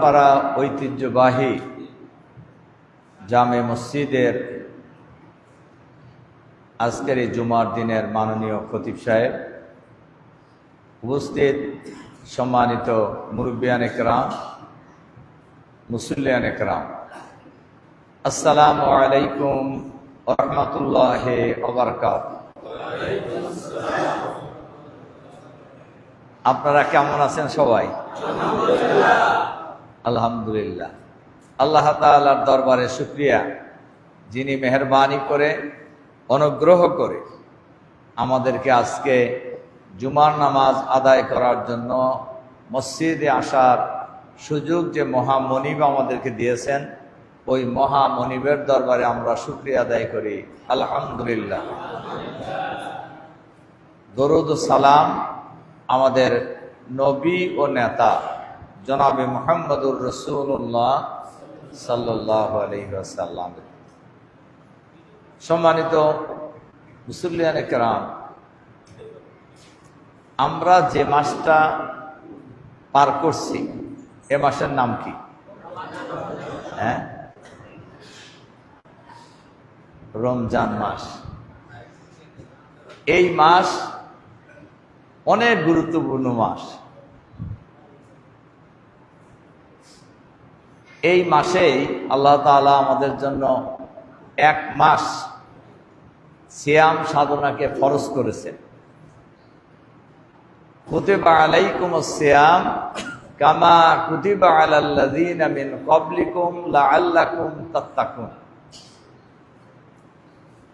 পাড়া ঐতিহ্যবাহী জামে মসজিদের আজকের এই জুমার দিনের মাননীয় খতিব সাহেব, উপস্থিত সম্মানিত মুরব্বিয়ান একরাম, মুসল্লিয়ান একরাম, আসসালামু আলাইকুম ওয়া রাহমাতুল্লাহি ওয়া বারাকাতুহু। আপনারা কেমন আছেন সবাই? আলহামদুলিল্লাহ। আল্লাহ তাআলার দরবারে শুকরিয়া, যিনি মেহেরবানি করে অনুগ্রহ করে আমাদেরকে আজকে জুমার নামাজ আদায় করার জন্য মসজিদে আসার সুযোগ যে মহামনিব আমাদেরকে দিয়েছেন, ওই মহামনিবের দরবারে আমরা শুকরিয়া আদায় করি আলহামদুলিল্লাহ। দরুদ ও সালাম আমাদের নবী ও নেতা জনাবে মুহাম্মদুর রাসূলুল্লাহ সাল্লাল্লাহু আলাইহি ওয়াসাল্লাম। সম্মানিত মুসল্লিয়ান কেরাম, আমরা যে মাসটা পার করছি এ মাসের নাম কি? রমজান মাস। এই মাস অনেক গুরুত্বপূর্ণ মাস। এই মাসেই আল্লাহ তাআলা আমাদের জন্য এক মাস সিয়াম সাধনাকে ফরজ করেছেন। কুতিবা আলাইকুমুস সিয়াম কামা কুতিবা আলাল্লাযীনা মিন ক্বাবলিকুম লাআল্লাকুম তাত্তাকুন।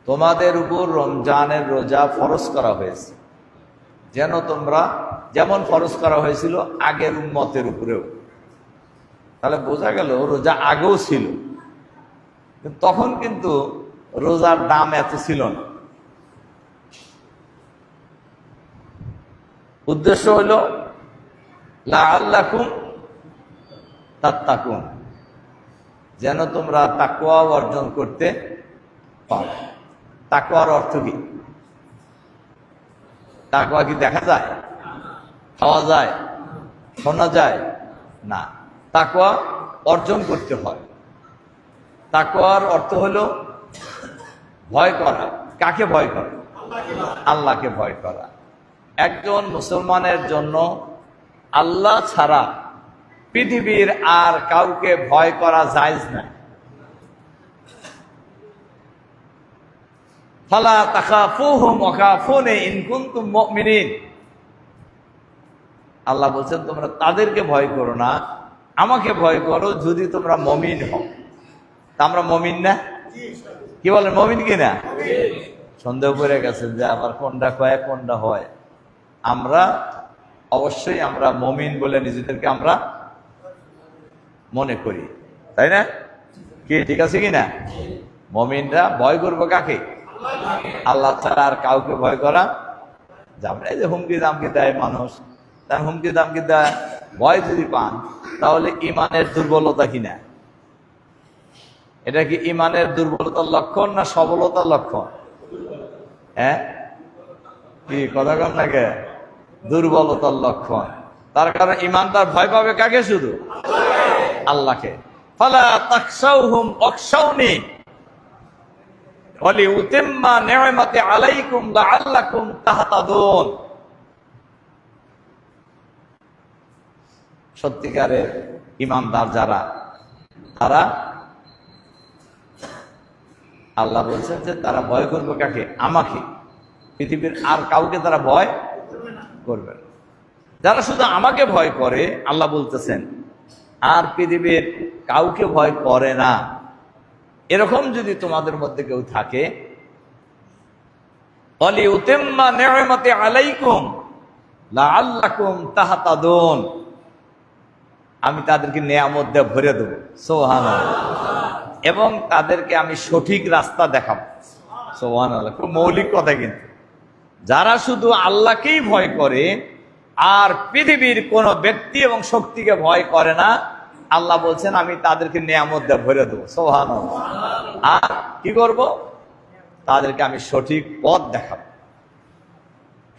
তোমাদের উপর রমজানের রোজা ফরজ করা হয়েছে, যেন তোমরা, যেমন ফরজ করা হয়েছিল আগের উম্মতের উপরেও। তাহলে বোঝা গেল রোজা আগেও ছিল, তখন কিন্তু রোজার দাম এত ছিল না। উদ্দেশ্য হইল লাআল্লাকুম তাত্তাকুন, যেন তোমরা তাকওয়া অর্জন করতে পারো। তাকওয়ার অর্থ কি? তাকওয়া কি দেখা যায়, খাওয়া যায়, শোনা যায়? না, তাকওয়া অর্জন করতে হয়। তাকওয়ার অর্থ হলো ভয় করা। কাকে ভয় করা? আল্লাহকে ভয় করা। একজন মুসলমানের জন্য আল্লাহ ছাড়া পৃথিবীর আর কাউকে ভয় করা জায়েজ নাই। ফালা তাখাফুহুম ওয়াখাফুনি ইন কুনতুম মুমিনিন। আল্লাহ বলছেন তোমরা তাদেরকে ভয় করো না, আমাকে ভয় করো যদি তোমরা মুমিন হও। তা আমরা মুমিন না? কি বলেন, মুমিন কিনা? সন্দেহ করে গেছেন যে আবার কোনটা কয় কোনটা হয়। আমরা অবশ্যই আমরা মুমিন বলে নিজেদেরকে আমরা মনে করি, তাই না? কি ঠিক আছে কিনা? মুমিনরা ভয় করবো কাকে? আল্লাহ ছাড়া আর কাউকে ভয় করা যাবে না। এই যে হুমকি দামকি দেয় মানুষ, তার হুমকি দামকি দেয়, ভয় যদি পান তাহলে ইমানের দুর্বলতা কিনা? এটা কি ইমানের দুর্বলতার লক্ষণ না সবলতার লক্ষণ? কি কথা কম নাকি? দুর্বলতার লক্ষণ। তার কারণ ইমানদার ভয় পাবে কাকে? শুধু আল্লাহকে। ফালা তাখশাউহুম ওয়াখশাউনি ওয়ালিউতিম্মা নি'মাতি আলাইকুম লাআল্লাকুম তাহতাদুন। সত্যিকারের ইমানদার যারা, তারা আল্লাহ বলছেন যে তারা ভয় করবে কাকে? আমাকে। পৃথিবীর আর কাউকে তারা ভয় করবে না। যারা শুধু আমাকে ভয় করে, আল্লাহ বলতেছেন, আর পৃথিবীর কাউকে ভয় করে না, এরকম যদি তোমাদের মধ্যে কেউ থাকে, ওয়ালিউতিম্মা নি'মাতি আলাইকুম লাআল্লাকুম তাহতাদুন, আমি তাদেরকে নেয়ামত দিয়ে ভরে দেবো। সুবহানাল্লাহ। এবং তাদেরকে আমি সঠিক রাস্তা দেখাবো। সুবহানাল্লাহ। খুব মৌলিক কথা কিন্তু। যারা শুধু আল্লাহকেই ভয় করে আর পৃথিবীর কোন ব্যক্তি এবং শক্তিকে ভয় করে না, আল্লাহ বলছেন আমি তাদেরকে নেয়ামত দিয়ে ভরে দেবো। সুবহানাল্লাহ। আর কি করব? তাদেরকে আমি সঠিক পথ দেখাবো।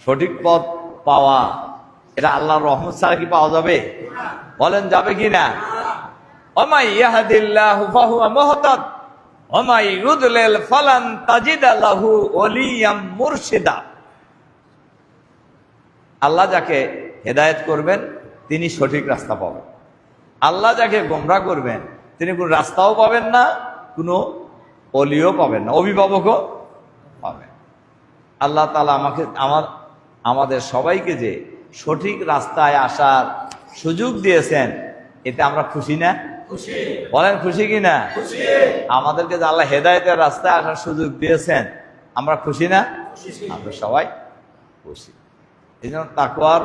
সঠিক পথ পাওয়া, এটা আল্লাহর রহমত ছাড়া কি পাওয়া যাবে? বলেন যাবে কি না? ওমাই ইয়াহদিল্লাহু ফাহুয়া মুহতাদ ওমাই ইউদলিল ফালান তাজিদা লাহু ওলিয়াম মুরশিদা। আল্লাহ যাকে হেদায়েত করবেন তিনি সঠিক রাস্তা পাবেন, আল্লাহ যাকে গোমরাহ করবেন তিনি কোনো রাস্তাও পাবেন না, কোনো অলিও পাবেন না, অভিভাবকও পাবেন। আল্লাহ তাআলা আমাদের সবাইকে যে সঠিক রাস্তায় আসার সুযোগ দিয়েছেন এতে আমরা খুশি না? বলেন খুশি কি না? আমাদেরকে যে আল্লাহ হেদায়েতের রাস্তায় আসার সুযোগ দিয়েছেন আমরা খুশি না? আমরা সবাই খুশি। এই জন্য তাকওয়ার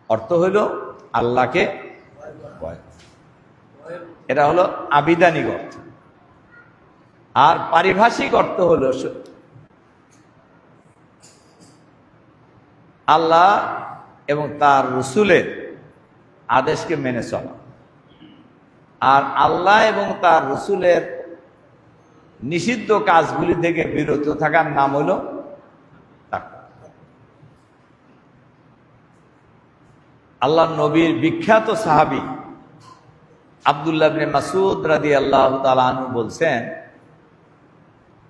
অর্থ হইল আল্লাহকে ভয়। এটা হলো আবিধানিক অর্থ। আর পারিভাষিক অর্থ হলো আল্লাহ এবং তার রসুলের আদেশকে মেনে চলা। আর আল্লাহ এবং তার রসুলের নিষিদ্ধ কাজগুলি থেকে বিরত থাকার নাম হলো তাকওয়া। আল্লাহ নবীর বিখ্যাত সাহাবী আব্দুল্লাহ ইবনে মাসউদ রাদিয়াল্লাহু তাআলা আনহু বলছেন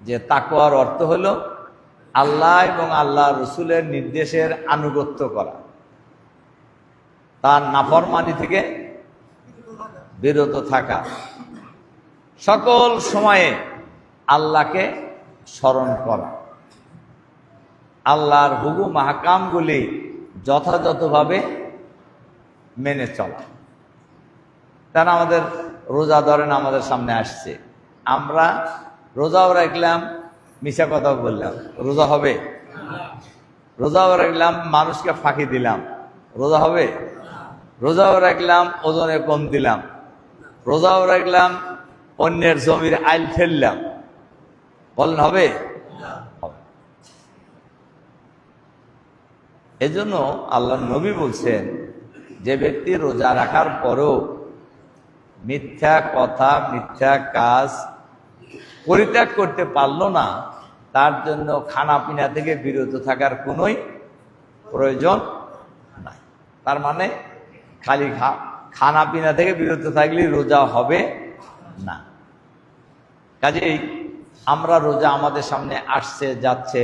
যে তাকওয়ার অর্থ হলো আল্লাহ এবং আল্লাহ রসুলের নির্দেশের আনুগত্য করা, তার নাফরমানি থেকে বিরত থাকা, সকল সময়ে আল্লাহকে স্মরণ করা, আল্লাহর হুকুম আহকামগুলি যথাযথভাবে মেনে চলা। তারা আমাদের রোজা ধরেন আমাদের সামনে আসছে, আমরা রোজাও রাখলাম, মিশা কথাও বললাম, রোজা হবে? রোজাও রাখলাম, মানুষকে ফাঁকি দিলাম, রোজা হবে? রোজাও রাখলাম, ওজনে কম দিলাম, রোজাও রাখলাম, অন্যের জমির আইল ফেললাম, বলেন হবে? এজন্য আল্লাহ নবী বলছেন যে ব্যক্তি রোজা রাখার পরও মিথ্যা কথা মিথ্যা কাজ পরিত্যাগ করতে পারল না, তার জন্য খানা পিনা থেকে বিরত থাকার কোনোই প্রয়োজন নাই। তার মানে খালি খানা পিনা থেকে বিরত থাকলে রোজা হবে না। কাজেই আমরা রোজা আমাদের সামনে আসছে যাচ্ছে,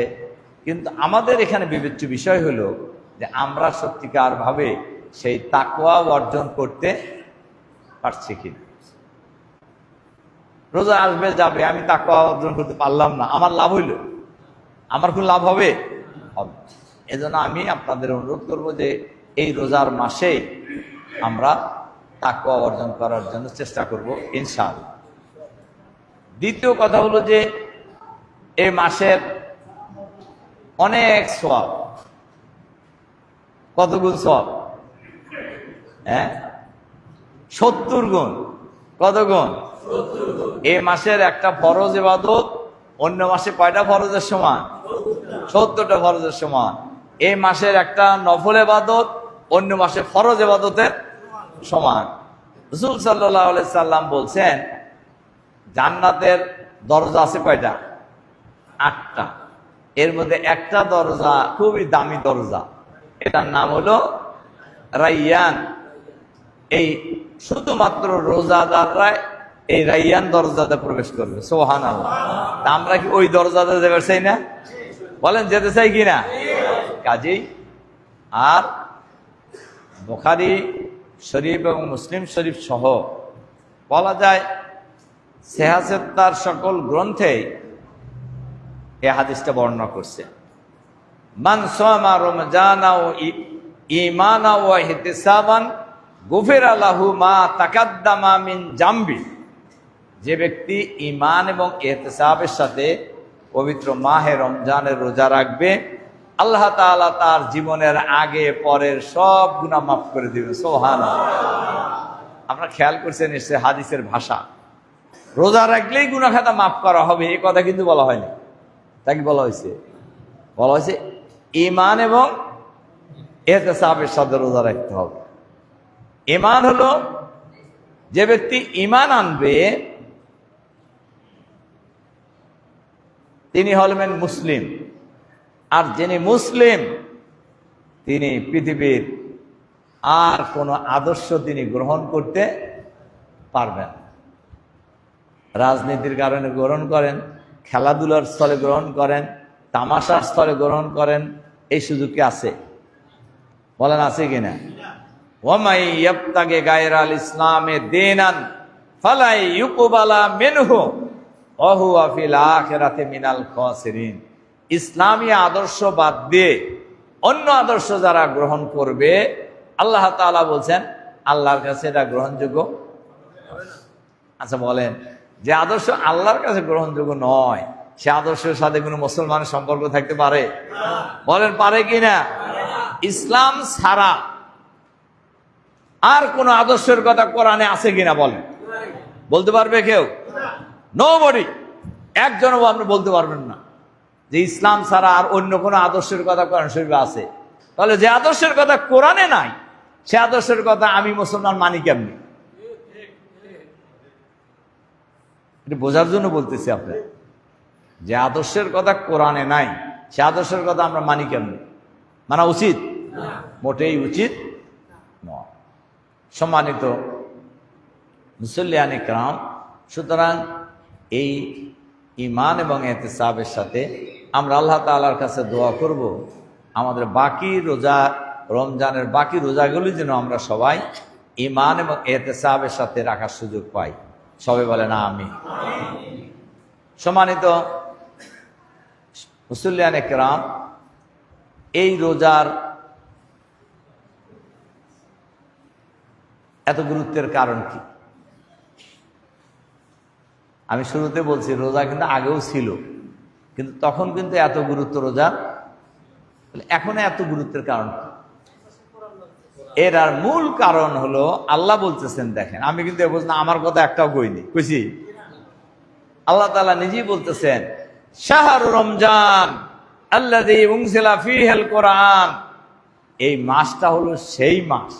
কিন্তু আমাদের এখানে বিবেচ্য বিষয় হলো যে আমরা সত্যিকার ভাবে সেই তাকওয়া অর্জন করতে পারছি কিনা। রোজা আসবে যাবে, আমি তাকওয়া অর্জন করতে পারলাম না, আমার লাভ হইল? আমার কোন লাভ হবে? হবে। এজন্য আমি আপনাদের অনুরোধ করব যে এই রোজার মাসে আমরা তাকওয়া অর্জন করার জন্য চেষ্টা করব ইনশাআল্লাহ। দ্বিতীয় কথা হলো যে এই মাসের অনেক সওয়াব। কত গুণ সওয়াব? 70 গুণ। কত গুণ? এই মাসের একটা ফরজ ইবাদত অন্য মাসে কয়টা ফরজের সমান? 70টা ফরজের সমান। এই মাসের একটা নফল ইবাদত অন্য মাসে ফরজ ইবাদতের সমান। রাসূল সাল্লাল্লাহু আলাইহি সাল্লাম বলছেন জান্নাতের দরজা আছে কয়টা? 8টা। এর মধ্যে একটা দরজা খুবই দামি দরজা, এটার নাম হলো রাইয়ান। এই শুধুমাত্র রোজাদাররা এই রাইয়ান দরজাতে প্রবেশ করবে। সুবহানাল্লাহ। তা আমরা কি ওই দরজাতে যেতে চাই না? বলেন যেতে চাই কিনা? কাজেই আর বুখারী শরীফ এবং মুসলিম শরীফ সহ বলা যায় সিহাহতার সকল গ্রন্থে এই হাদিসটা বর্ণনা করছে। মান সামা রমজানা ওয়া ঈমানা ওয়া ইহতিসাবান গুফিরা লাহু মা তাকাদ্দামা মিন জামবি। যে ব্যক্তি ঈমান এবং ইহতিসাবের সাথে পবিত্র মাহে রমজানের রোজা রাখবে, আল্লাহ তাআলা তার জীবনের আগে পরের সব গুনাহ মাফ করে দিবেন। সুবহানাল্লাহ। আপনারা খেয়াল করছেন নিশ্চয়ই হাদিসের ভাষা, রোজা রাখলেই গুনাহ খাতা মাফ করা হবে এই কথা কিন্তু বলা হয়নি। তা কি বলা হয়েছে? বলা হয়েছে ঈমান এবং ইহতিসাবের সাথে রোজা রাখতে হবে। ঈমান হলো যে ব্যক্তি ঈমান আনবে তিনি হলেন মুসলিম, আর যিনি মুসলিম তিনি পৃথিবীর আর কোনো আদর্শ তিনি গ্রহণ করতে পারবেন। রাজনীতির কারণে গ্রহণ করেন, খেলাধুলার স্থলে গ্রহণ করেন, তামাশার স্থলে গ্রহণ করেন, এই সুযোগ কি আছে? বলেন আছে কিনা? ওয়ামাই ইয়াবতাগি গায়রাল ইসলামে দীনান ফালা ইউকবালা মিনহু ওয়া হুয়া ফিল আখিরাতি মিনাল খাসিরিন। ইসলামী আদর্শ বাদ দিয়ে অন্য আদর্শ যারা গ্রহণ করবে, আল্লাহ তাআলা বলছেন আল্লাহর কাছে এটা গ্রহণযোগ্য। আচ্ছা বলেন, যে আদর্শ আল্লাহর কাছে গ্রহণযোগ্য নয়, সে আদর্শের সাথে কোনো মুসলমানের সম্পর্ক থাকতে পারে? বলেন পারে কিনা? ইসলাম ছাড়া আর কোন আদর্শের কথা কোরআনে আছে কিনা বলেন? বলতে পারবে কেউ? নোবডি। একজনও আপনি বলতে পারবেন না যে ইসলাম ছাড়া আর অন্য কোনো আদর্শের কথা কোরআন শরীফে আছে। তাহলে যে আদর্শের কথা কোরআনে নাই, সে আদর্শের কথা আমি মুসলমান মানি কেমনি? এটা বোঝার জন্য বলতেছি আপনার, যে আদর্শের কথা কোরআনে নাই, সে আদর্শের কথা আমরা মানি কেমনি? মানা উচিত? মোটেই উচিত নয়। সম্মানিত মুসল্লিয়ানে কেরাম, সুতরাং এই ঈমান এবং ইহতিসাবের সাথে আমরা আল্লাহ তাআলার কাছে দোয়া করব, আমাদের বাকি রোজা, রমজানের বাকি রোজাগুলি যেন আমরা সবাই ঈমান এবং ইহতিসাবের সাথে রাখার সুযোগ পাই। সবাই বলেন আমিন। সম্মানিত মুসল্লিয়ানে কেরাম, এই রোজার এত গুরুত্বের কারণ কি? আমি শুরুতে বলছি রোজা কিন্তু আগেও ছিল, কিন্তু তখন কিন্তু এত গুরুত্ব রোজা, এখন এত গুরুত্বের কারণ কি? এর আর মূল কারণ হলো আল্লাহ বলতেছেন, দেখেন আমি কিন্তু আমার কথা একটাও কইনি, কইছি? আল্লাহ তাআলা নিজেই বলতেছেন শাহরু রমজান আল্লাযী উনজিলা ফীহিল কোরআন। এই মাসটা হলো সেই মাস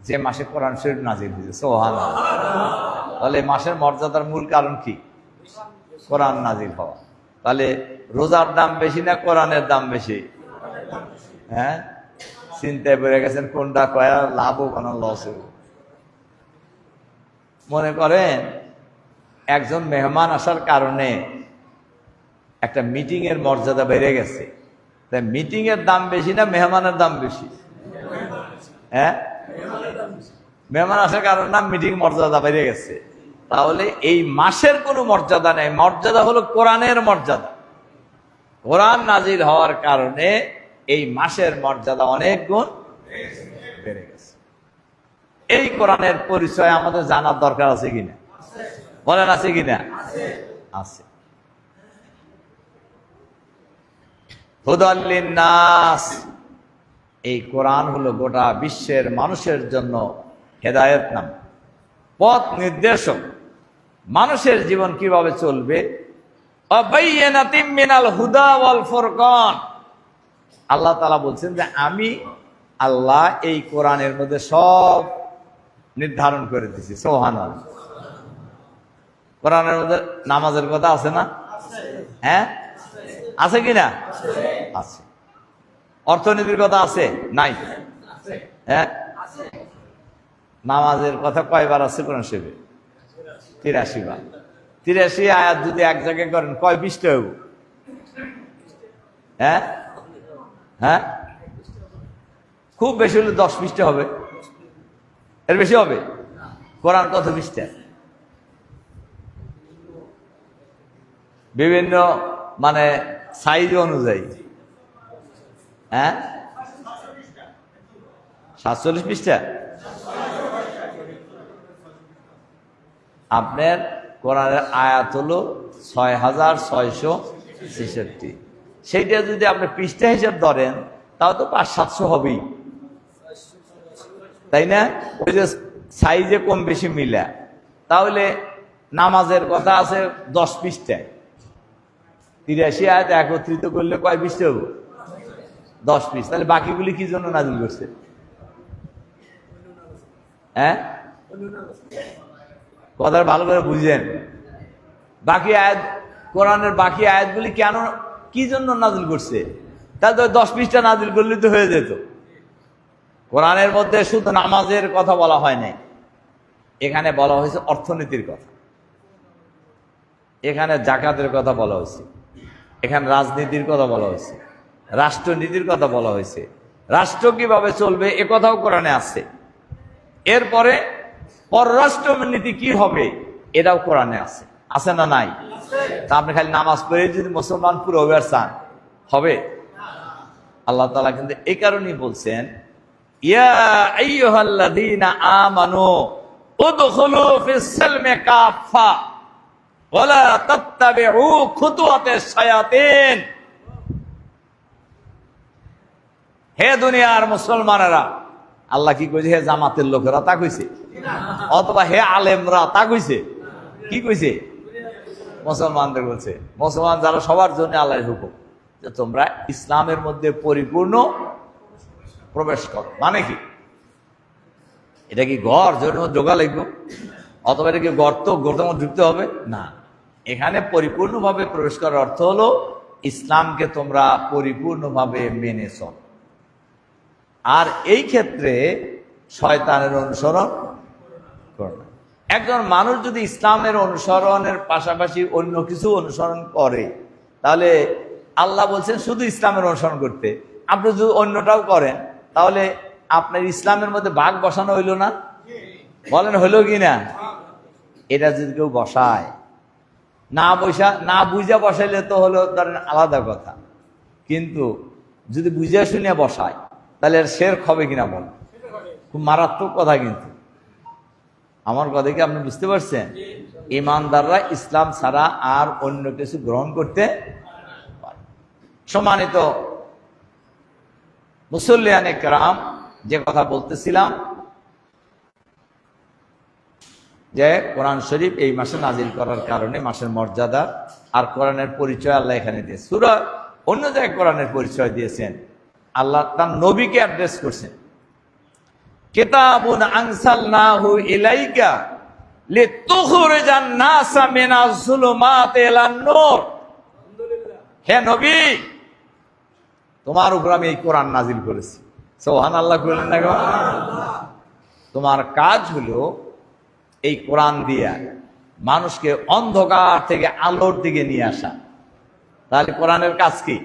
যে মাসে কোরআন শরীফ নাযিল হয়েছে। সুবহানাল্লাহ। তাহলে মাসের মর্যাদার মূল কারণ কি? কোরআন নাযিল হওয়া। তাহলে রোজার দাম বেশি না কোরআনের দাম বেশি? হ্যাঁ, চিন্তায় পড়ে গেছেন কোনটা কয়া লাভ ও কোন লস। মনে করেন একজন মেহমান আসার কারণে একটা মিটিং এর মর্যাদা বেড়ে গেছে, তাই মিটিং এর দাম বেশি না মেহমানের দাম বেশি? হ্যাঁ, মেহমান আসার কারণে না মিটিং মর্যাদা বেড়ে গেছে। তাহলে এই মাসের কোনো মর্যাদা নেই, মর্যাদা হলো কোরআনের মর্যাদা। কোরআন নাজিল হওয়ার কারণে এই মাসের মর্যাদা অনেক গুণ বেড়ে গেছে। এই কোরআনের পরিচয় আমাদের জানার দরকার আছে কিনা? বলেন আছে কিনা? আছে। হুদাল লিন্নাস, এই কোরআন হলো গোটা বিশ্বের মানুষের জন্য হেদায়েত নাম, পথ নির্দেশক। মানুষের জীবন কিভাবে চলবে, অবাইয়িনাতিম মিনাল হুদা ওয়াল ফুরকান। আল্লাহ তাআলা বলছেন যে আমি আল্লাহ এই কোরআনের মধ্যে সব নির্ধারণ করে দিয়েছি। সুবহানাল্লাহ। কোরআনের মধ্যে নামাজের কথা আছে না? হ্যাঁ, আছে কিনা? আছে। অর্থনীতির কথা আছে? নাই? হ্যাঁ, নামাজের কথা কয়বার আছে কোরআন শরীফে? 83 বার। 83 আয়াত যদি এক জায়গায় করেন কয় পৃষ্ঠা হইব? হ্যাঁ হ্যাঁ, খুব বেশি হলে 10 পৃষ্ঠা হবে, এর বেশি হবে? কোরআন কত পৃষ্ঠা? বিভিন্ন মানে সাইজ অনুযায়ী। হ্যাঁ, 47 পৃষ্ঠা। আপনার কোরআনের আয়াত হলো 6666। সেইটা যদি আপনি পৃষ্ঠা হিসাব ধরেন তাও তো 500-700 হবেই, তাই না? ওই যে সাইজে কম বেশি মিলা। তাহলে নামাজের কথা আছে 10 পৃষ্ঠায়, 83 আয়াত একত্রিত করলে কয় পৃষ্ঠা হবো? 10 পৃষ্ঠা। তাহলে বাকিগুলি কি জন্য নাজিল করছে? হ্যাঁ, কথা ভালো করে বুঝেন। বাকি আয়াত, কোরআনের বাকি আয়াতগুলি কেন, কি জন্য নাজিল করছে? তাহলে তো 10 পৃষ্ঠা নাজিল করলে তো হয়ে যেত। কোরআনের মধ্যে শুধু নামাজের কথা বলা হয় নাই, এখানে বলা হয়েছে অর্থনীতির কথা, এখানে জাকাতের কথা বলা হয়েছে, এখানে রাজনীতির কথা বলা হয়েছে, রাষ্ট্রনীতির কথা বলা হয়েছে, রাষ্ট্র কিভাবে চলবে এ কথাও কোরআনে আছে। এরপরে পররাষ্ট্র নীতি কি হবে এটাও কোরআনে আছে, আছে না নাই? তা আপনি খালি নামাজ পড়ে যদি মুসলমান পুরো হবে আর চান হবে? আল্লাহ তাআলা কিন্তু এই কারণেই বলছেন, ইয়া আইয়ুহাল্লাযীনা আমানু উদখুলু ফিস সিলমি কাফা ওয়ালা তাত্তাবিউ খুতুওয়াতিশ শায়াতিন। হে দুনিয়ার মুসলমানেরা, আল্লাহ কি কইছে? হে জামাতের লোকেরা তা কইছে, অথবা হে আলেমরা তা কইছে? কি কইছে? মুসলমানদের বলছে। মুসলমান যারা সবার জন্য আল্লাহর হুকুম যে তোমরা ইসলামের মধ্যে পরিপূর্ণ প্রবেশ করো। মানে কি? এটা কি ঘর জোগা লাগবে, অথবা এটা কি গর্তের মধ্যে ঢুকতে হবে? না, এখানে পরিপূর্ণভাবে প্রবেশ করার অর্থ হলো ইসলামকে তোমরা পরিপূর্ণভাবে মেনে চলো। আর এই ক্ষেত্রে শয়তানের অনুসরণ করো না। একজন মানুষ যদি ইসলামের অনুসরণের পাশাপাশি অন্য কিছু অনুসরণ করে, তাহলে আল্লাহ বলছেন শুধু ইসলামের অনুসরণ করতে, আপনি যদি অন্যটাও করেন তাহলে আপনার ইসলামের মধ্যে ভাগ বসানো হইল না? বলেন হইল কি না? এটা যদি কেউ বসায়, না বুঝা বসাইলে তো হলো ধরেন আলাদা কথা, কিন্তু যদি বুঝে শুনে বসায় তাহলে শের হবে কিনা বল? খুব মারাত্মক কথা। কিন্তু আমার কথা কি আপনি বুঝতে পারছেন? ইমানদাররা ইসলাম ছাড়া আর অন্য কিছু গ্রহণ করতে পারে। সম্মানিত মুসল্লিয়ানে কেরাম, যে কথা বলতেছিলাম যে কোরআন শরীফ এই মাসে নাজিল করার কারণে মাসের মর্যাদা আর কোরআনের পরিচয় আল্লাহ এখানে দিয়েছে। সূরা অন্য জায়গায় কোরআনের পরিচয় দিয়েছেন, আল্লাহ তার নবীকে অ্যাড্রেস করছেন, কিতাবুন আনসালনাহু ইলাইকা লিতুখরিজান নাসা মিনাজ যুলুমাতি ইলান নূর। হে নবী, তোমার উপর আমি এই কোরআন নাজিল করেছি। সুবহানাল্লাহ বলেন না গো? তোমার কাজ হলো এই কোরআন দিয়ে মানুষকে অন্ধকার থেকে আলোর দিকে নিয়ে আসা। তাহলে কোরআনের কাজ কি?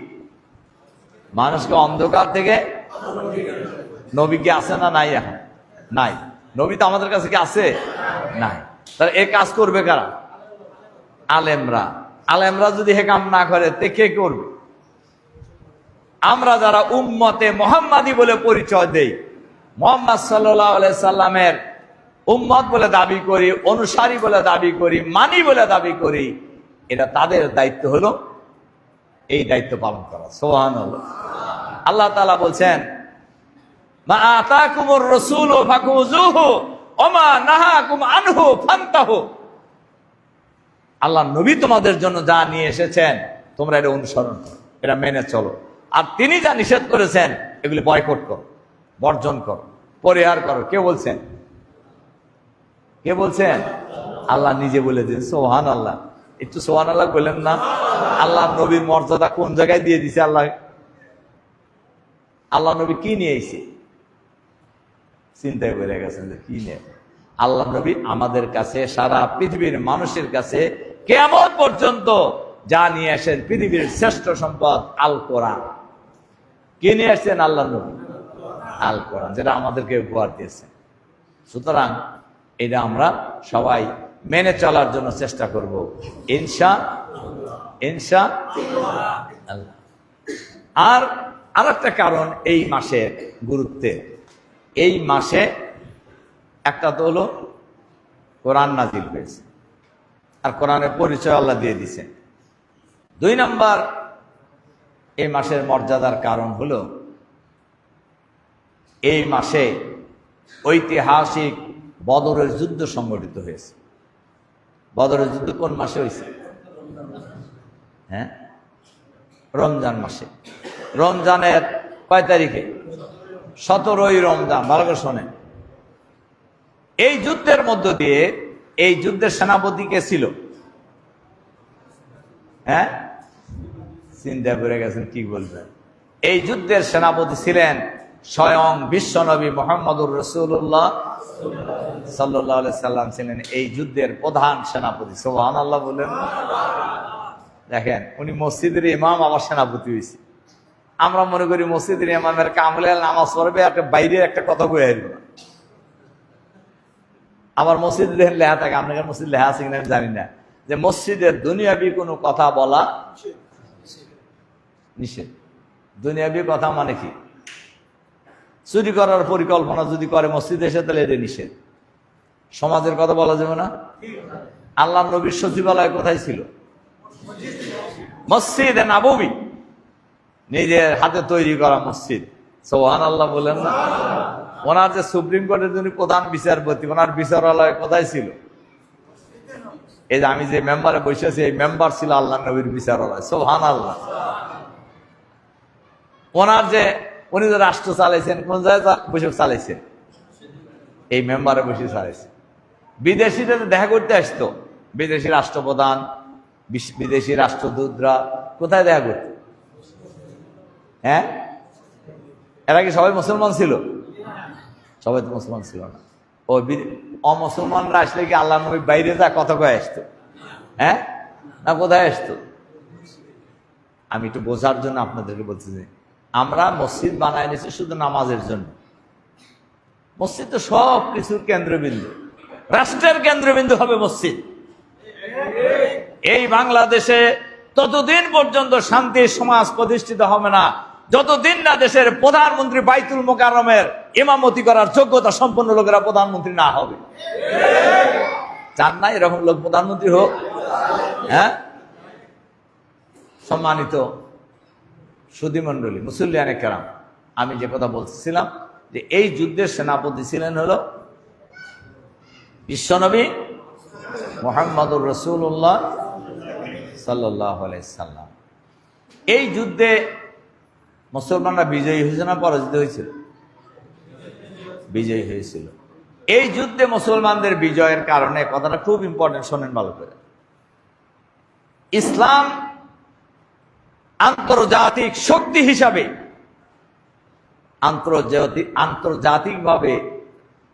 মানুষকে অন্ধকার থেকে, নবী কি আছে না নাই? এখন নাই। নবী তো আমাদের কাছে কি আছে? নাই। তাহলে এই কাজ করবে কারা? আলেমরা। আলেমরা যদি হে কাম না করে তে কে করবে? আমরা যারা উম্মতে মুহাম্মাদি বলে পরিচয় দেই, মুহাম্মদ সাল্লাল্লাহু আলাইহি সাল্লামের উম্মত বলে দাবি করি, অনুসারী বলে দাবি করি, মানি বলে দাবি করি, এটা তাদের দায়িত্ব হলো এই দায়িত্ব পালন করা। সুবহানাল্লাহ। আল্লাহ তাআলা বলছেন, মা আতাকুমুর রাসূলু ফাকুযুহু ওয়া মা নাহাকুম আনহু ফান্তাহু। আল্লাহ নবী তোমাদের জন্য যা নিয়ে এসেছেন তোমরা এটা অনুসরণ করো, এটা মেনে চলো। আর তিনি যা নিষেধ করেছেন এগুলি বয়কট করো, বর্জন করো, পরিহার করো। কে বলছেন? কে বলছেন? আল্লাহ নিজে বলে দিন। সুবহানাল্লাহ। একটু সুবহানাল্লাহ বললেন না? আল্লাহ নবীর মর্যাদা কোন জায়গায় দিয়ে দিছে আল্লাহ? আল্লাহ নবী কি নিয়ে এসে চিন্তায় করে গেছেন যে কি নিয়ে? আল্লাহ নবী আমাদের কাছে, সারা পৃথিবীর মানুষের কাছে কিয়ামত পর্যন্ত যা নিয়ে আসেন পৃথিবীর শ্রেষ্ঠ সম্পদ আল কোরআন। কে নিয়ে আসছেন? আল্লাহ নবী। আল কোরআন, যেটা আমাদেরকে উপহার দিয়েছেন। সুতরাং এটা আমরা সবাই মেনে চলার জন্য চেষ্টা করব ইনশাআল্লাহ। আর আরেকটা কারণ এই মাসের গুরুত্বের, এই মাসে একটা তো হলো কোরআন নাজিল হয়েছে আর কোরআনের পরিচয় আল্লাহ দিয়ে দিছে। 2 নাম্বার, এই মাসের মর্যাদার কারণ হলো এই মাসে ঐতিহাসিক বদরের যুদ্ধ সংগঠিত হয়েছে। বদরের যুদ্ধ কোন মাসে হয়েছে? হ্যাঁ, রমজান মাসে। রমজানের কয় তারিখে? 17ই রমজান। ভালো করে শোনেন। এই যুদ্ধের মধ্য দিয়ে, এই যুদ্ধের সেনাপতি কে ছিল? হ্যাঁ, চিন্তা করে গেছেন কি বলবেন। এই যুদ্ধের সেনাপতি ছিলেন স্বয়ং বিশ্বনবী মুহাম্মদুর রাসূলুল্লাহ সাল্লাল্লাহু আলাইহি সাল্লাম ছিলেন এই যুদ্ধের প্রধান সেনাপতি। সুবহানাল্লাহ বলেন। দেখেন, উনি মসজিদের ইমাম, আবার সেনাপতি হয়েছে। আমরা মনে করি মসজিদের ইমামের কামলে নামাজ পড়বে, একটা বাইরের একটা কথা কয়ে আসবে। আমার মসজিদে দেখেন লেখা থাকে, আপনাদের মসজিদ লেখা আছে কিনা আমি জানি না, যে মসজিদের দুনিয়াবি কোনো কথা বলা নিষেধ। দুনিয়াবি কথা মানে কি? চুরি করার পরিকল্পনা যদি করে মসজিদে এসে, তাহলে এটা নিষেধ। সমাজের কথা বলা যাবে না। আল্লাহ নবীর সচিবালয় কোথায় ছিল? মসজিদে নববী, নিজের হাতে তৈরি করা মসজিদ। সুবহানাল্লাহ বলেন না। ওনার যে সুপ্রিম কোর্টের যিনি প্রধান বিচারপতি, ওনার বিচারালয় কোথায় ছিল? এই যে আমি যে মেম্বারে বসেছি, এই মেম্বার ছিল আল্লাহ নবীর বিচারালয়। সুবহানাল্লাহ। ওনার যে উনি যে রাষ্ট্র চালাইছেন, কোন জায়গায় বসে চালাইছেন? এই মেম্বারে বসে চালাইছেন। বিদেশিদের দেখা করতে আসতো, বিদেশি রাষ্ট্রপ্রধান, বিদেশি রাষ্ট্রদূতরা কোথায় দেখা করতো? হ্যাঁ, এরা কি সবাই মুসলমান ছিল? সবাই তো মুসলমান ছিল না। ও অমুসলমানরা আসলে কি আল্লাহ নবী বাইরে যা কথা কয়ে আসতো? হ্যাঁ, না কোথায় আসতো? আমি একটু বোঝার জন্য আপনাদেরকে বলছি যে আমরা মসজিদ বানায় নিয়েছি শুধু নামাজের জন্য। মসজিদ তো সব কিছুর কেন্দ্রবিন্দু, রাষ্ট্রের কেন্দ্রবিন্দু হবে মসজিদ। এই বাংলাদেশে ততদিন পর্যন্ত শান্তির সমাজ প্রতিষ্ঠিত হবে না, যতদিন না দেশের প্রধানমন্ত্রী বাইতুল মোকাররমের ইমামতি করার যোগ্যতা সম্পন্ন লোকেরা প্রধানমন্ত্রী না হবে। চান না এরকম লোক প্রধানমন্ত্রী হোক? হ্যাঁ, সম্মানিত সুধীমণ্ডলী, মুসল্লিয়ানে কেরাম, আমি যে কথা বলছিলাম যে এই যুদ্ধের সেনাপতি ছিলেন হলো বিশ্বনবী মুহাম্মদুর রাসূলুল্লাহ সাল্লাল্লাহু আলাইহি সাল্লাম। এই যুদ্ধে মুসলমানরা বিজয়ী হয়েছে না পরাজিত হয়েছিল? বিজয়ী হয়েছিল। এই যুদ্ধে মুসলমানদের বিজয়ের কারণে, কথাটা খুব ইম্পর্টেন্ট, শোনেন ভালো করে, ইসলাম আন্তর্জাতিক শক্তি হিসাবে আন্তর্জাতিকভাবে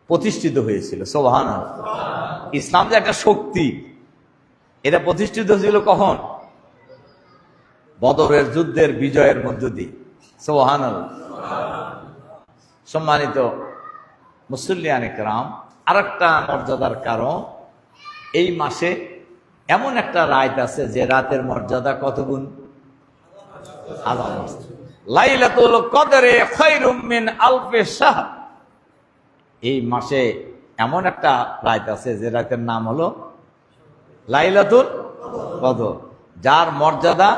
প্রতিষ্ঠিত হয়েছিল। সুবহানাল্লাহ। ইসলাম যে একটা শক্তি, এটা প্রতিষ্ঠিত হয়েছিল কখন? বদরের যুদ্ধের বিজয়ের মধ্য দিয়ে। সুবহানাল্লাহ। সম্মানিত মুসল্লিয়ানে কেরাম, আরেকটা মর্যাদার কারণ, এই মাসে এমন একটা রাত আছে যে রাতের মর্যাদা কত গুণ? লাইলাতুল কদরে খায়রুম মিন আলফি শাহর। এই মাসে এমন একটা রাত আছে যে রাতের নাম হলো লাইলাতুল কদর, যার মর্যাদা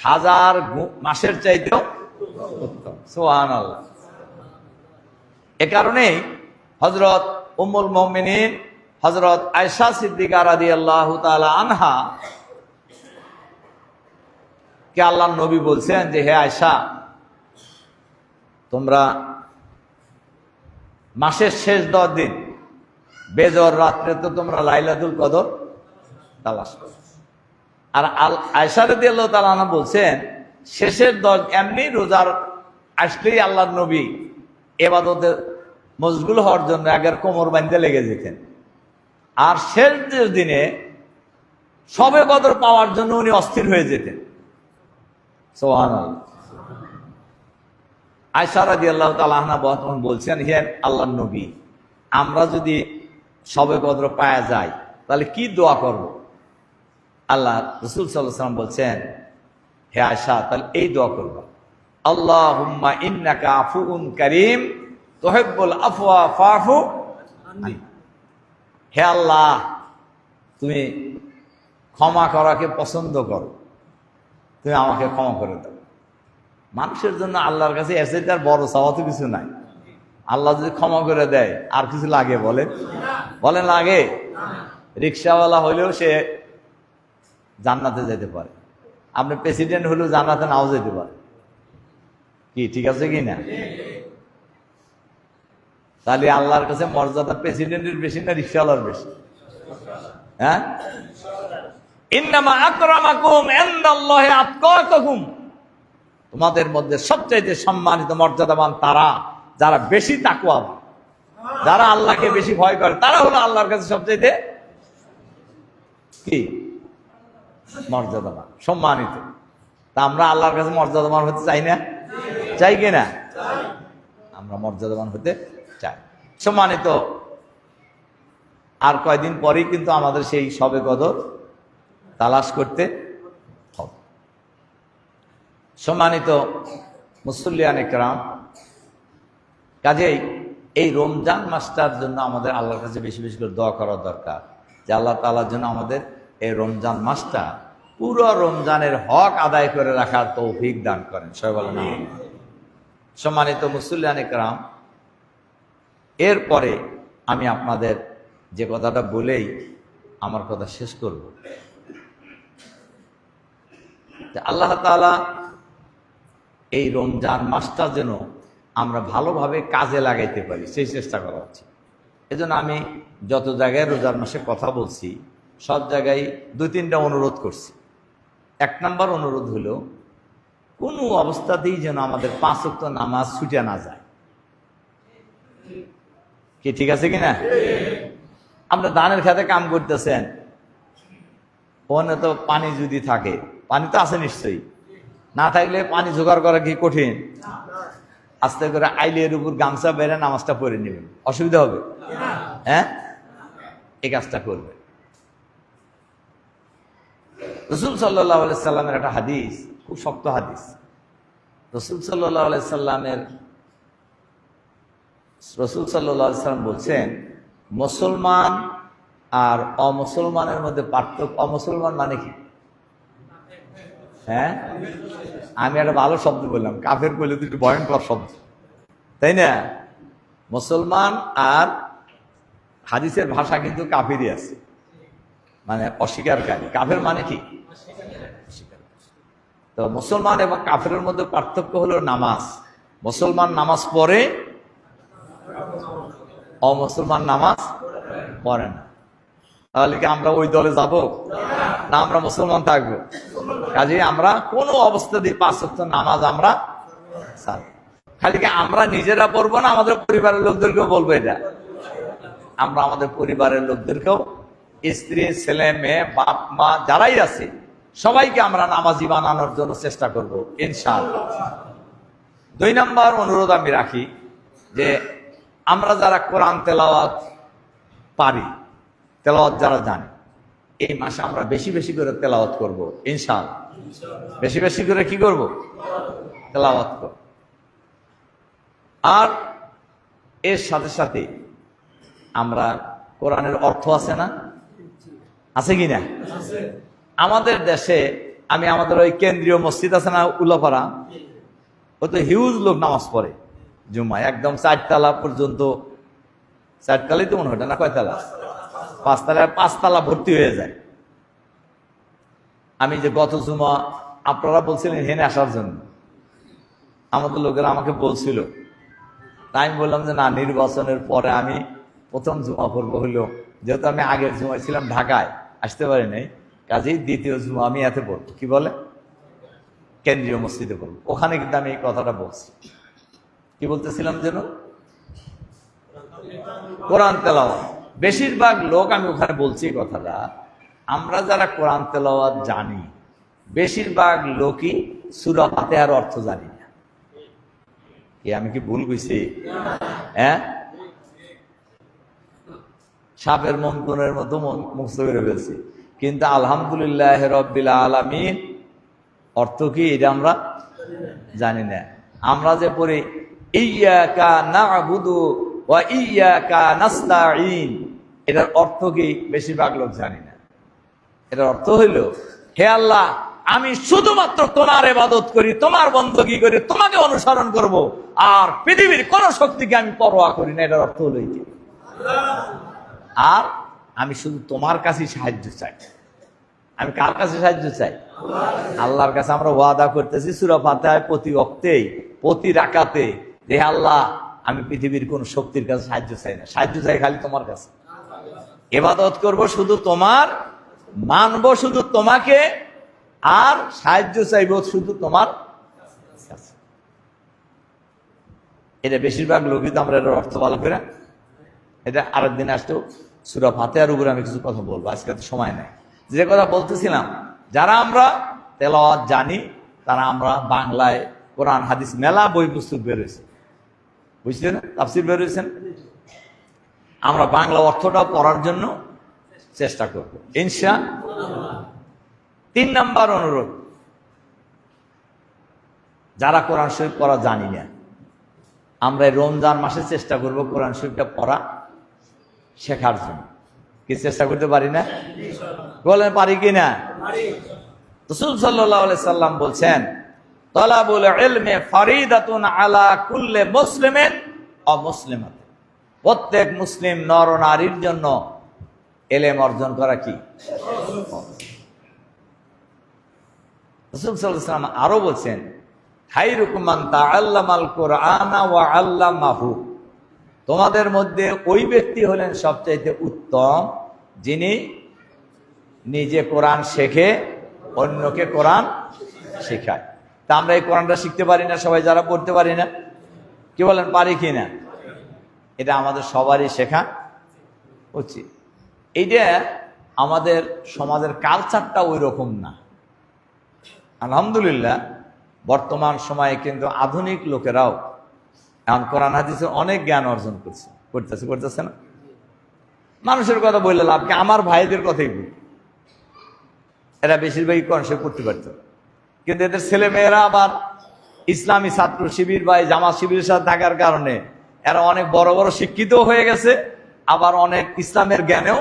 হাজার মাসের চাইতেও উত্তম। সুবহানাল্লাহ। এ কারণেই হযরত উম্মুল মুমিনিন হযরত আয়েশা সিদ্দিকা রাদিয়াল্লাহু তাআলা আনহা কে আল্লাহর নবী বলছেন যে, হে আয়েশা, তোমরা মাসের শেষ 10 দিন বেজর রাত্রে তো তোমরা লাইলাতুল কদর তালাশ করো। আর আয়েশা রাদিয়াল্লাহু তাআলা আনহা বলছেন, শেষের 10 এমনি রোজার আসলেই আল্লাহর নবী ইবাদতে মশগুল হওয়ার জন্য আগের কোমর বাঁধতে লেগে যেতেন, আর শেষ দিনে সবে কদর পাওয়ার জন্য উনি অস্থির হয়ে যেতেন। সুবহানাল্লাহ। আয়েশা রাদিয়াল্লাহু তাআলা আনহা বলছেন, হে আল্লাহর নবী, আমরা যদি সবে কদর পাওয়া যায় তাহলে কি দোয়া করব? আল্লাহ রাসূল সাল্লাল্লাহু আলাইহি ওয়াসাল্লাম বলছেন, হে আয়েশা, তাহলে এই দোয়া করব, আল্লাহুম্মা ইন্নাকা আফুউন কারীম তুহিব্বুল আফওয়া ফাফু আননি। হে আল্লাহ, তুমি ক্ষমা করাকে পছন্দ করো, তুমি আমাকে ক্ষমা করে দাও। মানুষের জন্য আল্লাহর কাছে এসে তার বড় চাওয়া তো কিছু নাই। আল্লাহ যদি ক্ষমা করে দেয় আর কিছু লাগে? বলেন লাগে? রিক্সাওয়ালা হইলেও সে জান্নাতে যেতে পারে, আপনি প্রেসিডেন্ট হলেও জান্নাতে নাও যেতে পারে। কি ঠিক আছে কি না? তাহলে আল্লাহর কাছে মর্যাদা প্রেসিডেন্টের বেশি না রিক্সাওয়ালার বেশি? হ্যাঁ, ইন্নামা আকরামাকুম ইনদাল্লাহি আতকাকুম, তোমাদের মধ্যে সবচাইতে সম্মানিত মর্যাদাবান তারা যারা বেশি তাকওয়াবান। যারা আল্লাহকে বেশি ভয় করে তারা হলো আল্লাহর কাছে সবচেয়ে কি মর্যাদাবান, সম্মানিত। তা আমরা আল্লাহর কাছে মর্যাদাবান হতে চাই না? চাই কিনা? আমরা মর্যাদাবান হতে চাই, সম্মানিত। আর কয়দিন পরেই কিন্তু আমাদের সেই শবে কদর তালাশ করতে হবে। সম্মানিত মুসল্লিয়ান ইকরাম, কাজেই এই রমজান মাসটার জন্য আমাদের আল্লাহর কাছে বেশি বেশি করে দোয়া করা দরকার, যে আল্লাহ তাআলার জন্য আমাদের এই রমজান মাসটা পুরো রমজানের হক আদায় করে রাখার তৌফিক দান করেন। সবাই বলেন আমিন। সম্মানিত মুসল্লিয়ান ইকরাম, এরপরে আমি আপনাদের যে কথাটা বলেই আমার কথা শেষ করব, যে আল্লাহ তাআলা এই রমজান মাসটা যেন আমরা ভালোভাবে কাজে লাগাইতে পারি সেই চেষ্টা করা উচিত। এজন্য আমি যত জায়গায় রোজার মাসে কথা বলছি সব জায়গায় দুই তিনটা অনুরোধ করছি। এক নম্বর অনুরোধ হলো, কোনো অবস্থাতেই যেন আমাদের 5 ওয়াক্ত নামাজ ছুটে না যায়। কি ঠিক আছে কিনা? আমরা ধানের খেতে কাম করতেছেন, ওখানে তো পানি যদি থাকে, পানি তো আছে নিশ্চয়ই, না থাকলে পানি জোগাড় করা কি কঠিন? আস্তে করে আইলের উপর গামছা বেড়ে নামাজটা পড়ে নেবেন, অসুবিধা হবে? হ্যাঁ, এই কাজটা করবে। রাসূল সাল্লাল্লাহু আলাইহি সাল্লামের একটা হাদিস, খুব শক্ত হাদিস। রাসূল সাল্লাল্লাহু আলাইহি সাল্লাম বলছেন, মুসলমান আর অমুসলমানের মধ্যে পার্থক্য। অমুসলমান মানে কি? হ্যাঁ, আমি একটা ভালো শব্দ বললাম, কাফের বললে তো একটু ভয়ঙ্কর শব্দ, তাই না? মুসলমান আর হাদিসের ভাষা কিন্তু কাফেরই আছে, মানে অস্বীকারী। কাফের মানে কি? তো মুসলমান এবং কাফেরের মধ্যে পার্থক্য হলো নামাজ। মুসলমান নামাজ পড়ে, অমুসলমান নামাজ পড়ে না। তাহলে কি আমরা ওই দলে যাব না আমরা মুসলমান থাকবো? কাজে আমরা কোনো অবস্থাতেই 5 ওয়াক্ত নামাজ আমরা খালি কি আমরা নিজেরা পড়বো না, আমাদের পরিবারের লোকদেরকেও বলবো এটা? আমরা আমাদের পরিবারের লোকদেরকেও, স্ত্রী, ছেলে, মেয়ে, বাপ মা যারাই আছে সবাইকে আমরা নামাজি বানানোর জন্য চেষ্টা করব ইনশাআল্লাহ। 2 নম্বর অনুরোধ আমি রাখি, যে আমরা যারা কোরআন তেলাওয়াত পারি, তেলাওয়াত যারা জানি, এই মাসে আমরা বেশি বেশি করে তেলাওয়াত করব ইনশাআল্লাহ। বেশি বেশি করে কি করব? তেলাওয়াত করব। আর এর সাথে সাথে আমরা কোরআনের অর্থ আছে না? আছে কি না? আমাদের দেশে আমি আমাদের ওই কেন্দ্রীয় মসজিদ আছে না উল্লাপাড়া, ও তো হিউজ লোক নামাজ পড়ে জুম্মায়, একদম 4 তলা পর্যন্ত। 4 তলাই তো মনে হয় না, কয়তলা? 5 তলায় 5 তলা ভর্তি হয়ে যায়। আমি যে গত জুমা আপনারা বলছিলেন হেনে আসার জন্য, আমাদের লোকেরা আমাকে বলছিল, তাই আমি বললাম যে না, নির্বাচনের পরে আমি প্রথম জুমা পড়বো। হইলো যেহেতু আমি আগের জুমায় ছিলাম ঢাকায়, আসতে পারি নাই, কাজেই দ্বিতীয় জুমা আমি এতে পড়বো। কি বলে? কেন্দ্রীয় মসজিদে পড়বো। ওখানে কিন্তু আমি এই কথাটা বলছি। কি বলতেছিলাম যেন? কোরআন তেলাওয়াত। বেশিরভাগ লোক, আমি ওখানে বলছি কথাটা, আমরা যারা কোরআন তেলাওয়াত জানি, বেশিরভাগ লোকই সূরা ফাতিহার অর্থ জানি না। আমি কি ভুল কইছি? হ্যাঁ, সাপের মন্ত্রণের মতো মুক্ত করে ফেলছি, কিন্তু আলহামদুলিল্লাহ রাব্বিল আলামিন অর্থ কি এটা আমরা জানি না। আমরা যে পড়ি ইয়্যাকা না'বুদু ওয়া ইয়্যাকা নাস্তাঈন, এটার অর্থ কি বেশিরভাগ লোক জানি না। এটার অর্থ হইল, হে আল্লাহ, আমি শুধুমাত্র তোমার ইবাদত করি, তোমার বندگی করি, তোমাকে অনুসরণ করব, আর পৃথিবীর কোন শক্তিকে আমি পরোয়া করি না। এটার অর্থ হলো এই। আর আমি শুধু তোমার কাছে সাহায্য চাই। আমি কার কাছে সাহায্য চাই? আল্লাহর কাছে। আমরা ওয়াদা করতেছি সূরা ফাতিহায় প্রতি ওয়াক্তেই, প্রতি রাকাতে, যে আল্লাহ, আমি পৃথিবীর কোন শক্তির কাছে সাহায্য চাই না, সাহায্য চাই খালি তোমার কাছে। ইবাদত করব শুধু তোমার, মানব শুধু তোমাকে, আর সাহায্য চাইব শুধু তোমার কাছে। এটা বেশিরভাগ লোকই তো আমরা এর অর্থ ভালো করে এটা আরেকদিন আসতো সূরা ফাতিহার উপরে আমি কিছু কথা বলবো, আজকে তো সময় নেই। যে কথা বলতেছিলাম, যারা আমরা তেলাওয়াত জানি তারা আমরা বাংলায় কোরআন হাদিস মেলা বই পুস্তক বেরোয়েছে, বুঝলেন, তাফসীর বেরোয়েছেন, আমরা বাংলা অর্থটা পড়ার জন্য চেষ্টা করব ইনশাআল্লাহ। 3 নাম্বার অনুরোধ, যারা কোরআন শরীফ পড়া জানি না, আমরা এই রমজান মাসে চেষ্টা করব কোরআন শরীফটা পড়া শেখার জন্য। কি চেষ্টা করতে পারি না? বলেন পারি কি না? রাসূল সাল্লাল্লাহু আলাইহি সাল্লাম বলছেন, তালাবুল ইলমি ফারিদাতুন আলা কুল্লি মুসলিমিন ওয়া মুসলিমাত। প্রত্যেক মুসলিম নর ও নারীর জন্য ইলম অর্জন করা কি? রাসূল সাল্লাল্লাহু আলাইহি সাল্লাম আরো বলছেন, খায়রুকুম মান তাআল্লামাল কুরআনা ওয়া আল্লামাহু। তোমাদের মধ্যে ওই ব্যক্তি হলেন সবচাইতে উত্তম যিনি নিজে কোরআন শেখে, অন্যকে কোরআন শেখায়। তা আমরা এই কোরআনটা শিখতে পারি না সবাই, যারা পড়তে পারি না? কি বলেন, পারি কি না? এটা আমাদের সবারই শেখা উচিত। এইটা আমাদের সমাজের কালচারটা ওই রকম না। আলহামদুলিল্লাহ বর্তমান সময়ে কিন্তু আধুনিক লোকেরাও এখন কোরআন হাদিসের অনেক জ্ঞান অর্জন করতেছে না? মানুষের কথা বললে লাভ কি? আমার ভাইদের কথাই বলি, এরা বেশিরভাগই কোরআন শরীফ পড়তে পারত, কিন্তু এদের ছেলে মেয়েরা আবার ইসলামী ছাত্র শিবির বা জামাত শিবিরের সাথে থাকার কারণে এরা অনেক বড় বড় শিক্ষিত হয়ে গেছে, আবার অনেক ইসলামের জ্ঞানেও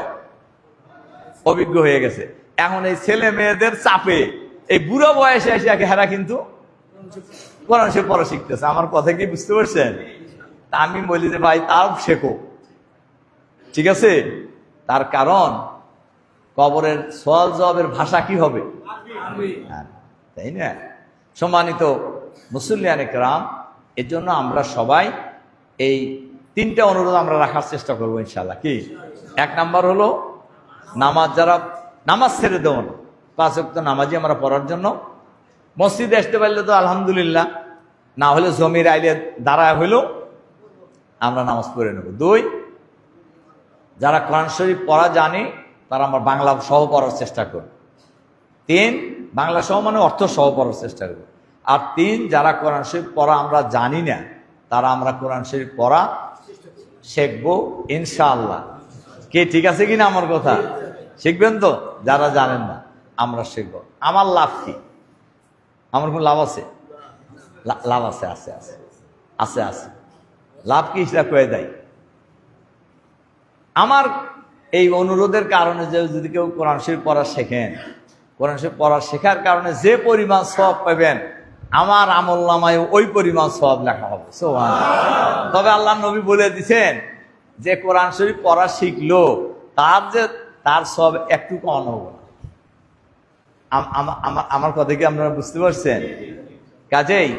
অভিজ্ঞ হয়ে গেছে। এখন এই ছেলে মেয়েদের চাপে এই বুড়ো বয়সে এসে এরা কিন্তু কোরআন শরীফ পড়া শিখতেছে। আমার কথা কি বুঝতে পারছেন? তা আমি বলি যে ভাই তাও শেখো, ঠিক আছে? তার কারণ কবরের সওয়াল জবাবের ভাষা কি হবে? তাই না? সম্মানিত মুসল্লিয়ানে কেরাম, এর জন্য আমরা সবাই এই 3টা অনুরোধ আমরা রাখার চেষ্টা করবো ইনশাআল্লাহ। কি? 1 নাম্বার হলো নামাজ, যারা নামাজ ছেড়ে দেব না, 5 ওয়াক্ত নামাজই আমরা পড়ার জন্য। মসজিদে আসতে পারলে তো আলহামদুলিল্লাহ, না হলে জমির আইলে দাঁড়ায় হইলেও আমরা নামাজ পড়ে নেব। 2, যারা কোরআন শরীফ পড়া জানি তারা আমরা বাংলা সহ পড়ার চেষ্টা করব। 3, বাংলা সহ মানে অর্থ সহ পড়ার চেষ্টা করব। আর 3, যারা কোরআন শরীফ পড়া আমরা জানি না তারা আমরা কোরআন শরীফ পড়া শিখবো ইনশাআল্লাহ। কে ঠিক আছে কিনা আমার কথা? শিখবেন তো? যারা জানেন না আমরা শিখবো। আমার লাভ কি? আমার কোন লাভ আছে? লাভ আছে, আছে আছে আছে আছে লাভ কি সেটা কয়ে দেয়। আমার এই অনুরোধের কারণে যে যদি কেউ কোরআন শরীফ পড়া শেখেন, কোরআন শরীফ পড়া শেখার কারণে যে পরিমাণ সওয়াব পাবেন আমার আমলনামায় ওই পরিমাণ সওয়াব লেখা হবে। সুবহানাল্লাহ। তবে আল্লাহর নবী বলে দিয়েছেন যে কোরআন শরীফ পড়া শিখলো তার সওয়াব একটু কম হবে না। আমার কথা কি আপনারা বুঝতে পারছেন? কাজেই